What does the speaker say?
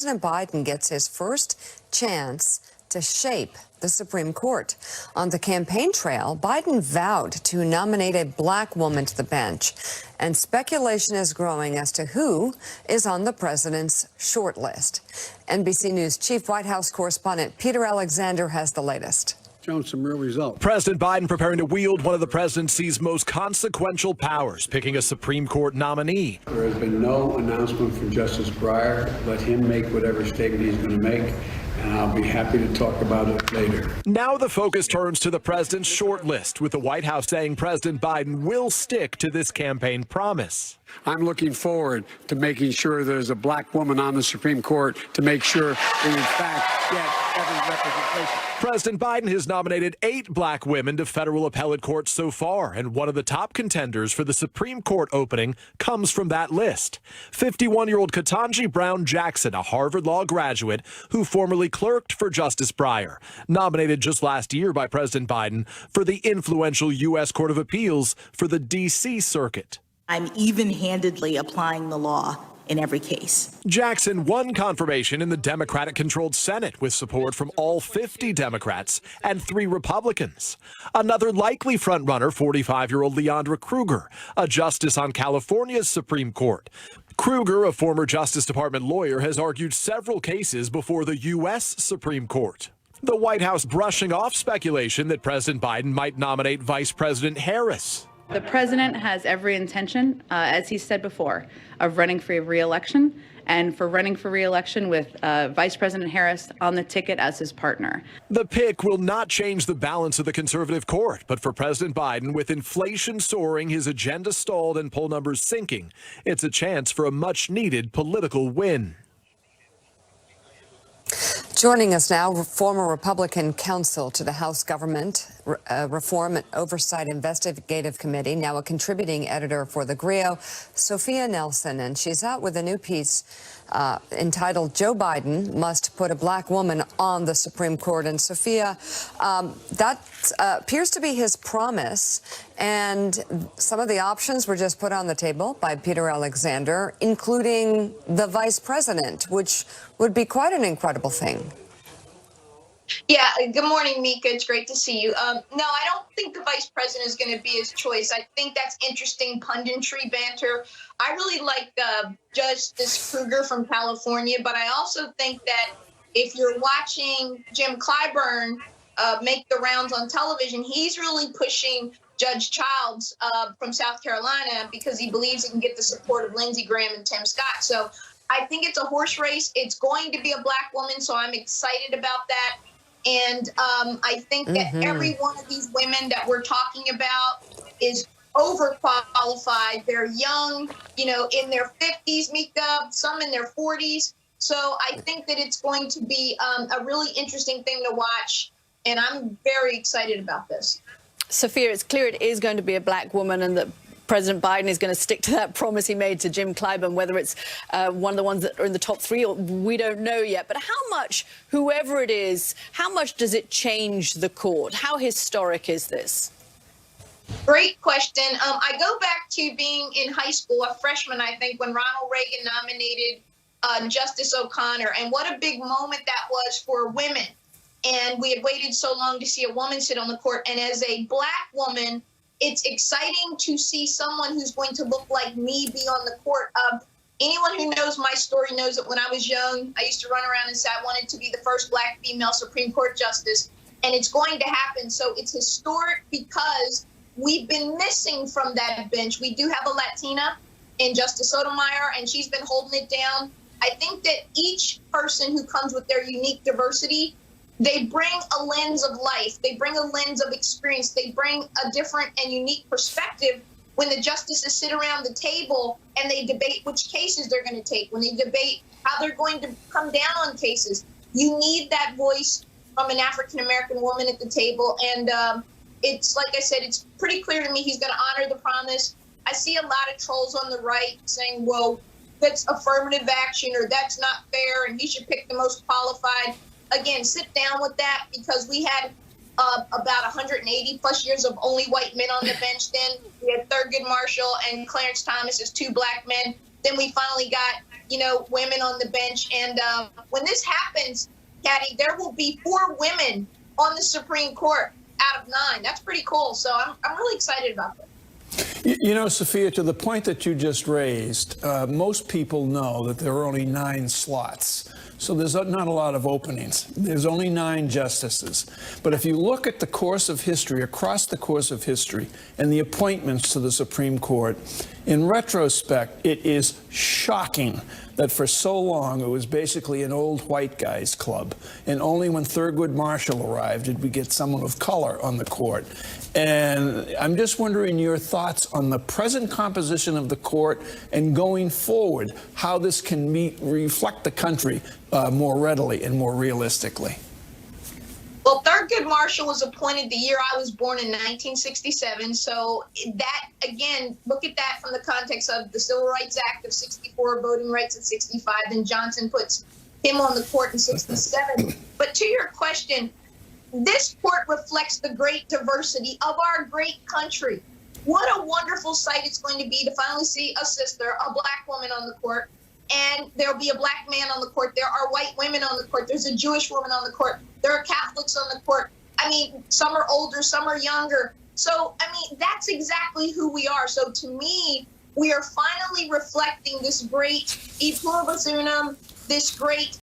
President Biden gets his first chance to shape the Supreme Court. On the campaign trail, Biden vowed to nominate a black woman to the bench, and speculation is growing as to who is on the president's short list. NBC News Chief White House correspondent Peter Alexander has the latest. Shown some real results. President Biden preparing to wield one of the presidency's most consequential powers, picking a Supreme Court nominee. There has been no announcement from Justice Breyer. Let him make whatever statement he's going to make, and I'll be happy to talk about it later. Now the focus turns to the president's short list, with the White House saying President Biden will stick to this campaign promise. I'm looking forward to making sure there's a black woman on the Supreme Court to make sure we, in fact, get every representation. President Biden has nominated 8 black women to federal appellate courts so far, and one of the top contenders for the Supreme Court opening comes from that list. 51-year-old Ketanji Brown Jackson, a Harvard Law graduate who formerly clerked for Justice Breyer, nominated just last year by President Biden for the influential U.S. Court of Appeals for the D.C. Circuit. I'm even-handedly applying the law in every case. Jackson won confirmation in the Democratic-controlled Senate with support from all 50 Democrats and 3 Republicans. Another likely frontrunner, 45-year-old Leandra Kruger, a justice on California's Supreme Court. Kruger, a former Justice Department lawyer, has argued several cases before the U.S. Supreme Court. The White House brushing off speculation that President Biden might nominate Vice President Harris. The president has every intention, as he said before, of running for re-election, and for running for re-election with Vice President Harris on the ticket as his partner. The pick will not change the balance of the conservative court, but for President Biden, with inflation soaring, his agenda stalled, and poll numbers sinking, it's a chance for a much-needed political win. Joining us now, former Republican counsel to the House Government Reform and Oversight Investigative Committee, now a contributing editor for the GRIO, Sophia Nelson, and she's out with a new piece entitled "Joe Biden Must Put a Black Woman on the Supreme Court." And Sophia, that appears to be his promise, and some of the options were just put on the table by Peter Alexander, including the vice president, which would be quite an incredible thing. Yeah, good morning, Mika. It's great to see you. No, I don't think the vice president is going to be his choice. I think that's interesting punditry banter. I really like Justice Kruger from California, but I also think that if you're watching Jim Clyburn make the rounds on television, he's really pushing Judge Childs from South Carolina because he believes he can get the support of Lindsey Graham and Tim Scott. So I think it's a horse race. It's going to be a black woman, so I'm excited about that. And I think that every one of these women that we're talking about is overqualified. They're young, you know, in their 50s, Mika, some in their 40s. So I think that it's going to be a really interesting thing to watch. And I'm very excited about this. Sophia, it's clear it is going to be a black woman, and that President Biden is going to stick to that promise he made to Jim Clyburn. Whether it's one of the ones that are in the top 3, or we don't know yet. But how much, whoever it is, how much does it change the court? How historic is this? Great question. I go back to being in high school, a freshman, I think, when Ronald Reagan nominated Justice O'Connor. And what a big moment that was for women. And we had waited so long to see a woman sit on the court. And as a black woman, it's exciting to see someone who's going to look like me be on the court. Anyone who knows my story knows that when I was young, I used to run around and say I wanted to be the first black female Supreme Court justice, and it's going to happen. So it's historic because we've been missing from that bench. We do have a Latina in Justice Sotomayor, and she's been holding it down. I think that each person who comes with their unique diversity, they bring a lens of life. They bring a lens of experience. They bring a different and unique perspective when the justices sit around the table and they debate which cases they're going to take, when they debate how they're going to come down on cases. You need that voice from an African-American woman at the table. And it's, like I said, it's pretty clear to me he's going to honor the promise. I see a lot of trolls on the right saying, well, that's affirmative action, or that's not fair, and he should pick the most qualified. Again, sit down with that, because we had about 180 plus years of only white men on the bench then. We had Thurgood Marshall and Clarence Thomas as 2 black men. then we finally got, women on the bench. And when this happens, Caddy, there will be 4 women on the Supreme Court out of 9. That's pretty cool. So I'm really excited about that. Sophia, to the point that you just raised, most people know that there are only 9 slots. So there's not a lot of openings. There's only 9 justices. But if you look at the course of history, across the course of history, and the appointments to the Supreme Court, in retrospect, it is shocking that for so long it was basically an old white guys club. And only when Thurgood Marshall arrived did we get someone of color on the court. And I'm just wondering your thoughts on the present composition of the court and going forward, how this can reflect the country more readily and more realistically. Well, Thurgood Marshall was appointed the year I was born in 1967. So that, again, look at that from the context of the Civil Rights Act of 64, voting rights at 65. Then Johnson puts him on the court in 67. But to your question, this court reflects the great diversity of our great country. What a wonderful sight it's going to be to finally see a sister, a black woman on the court. And there'll be a black man on the court. There are white women on the court. There's a Jewish woman on the court. There are Catholics on the court. I mean, some are older, some are younger. So, I mean, that's exactly who we are. So to me, we are finally reflecting this great e pluribus unum, this great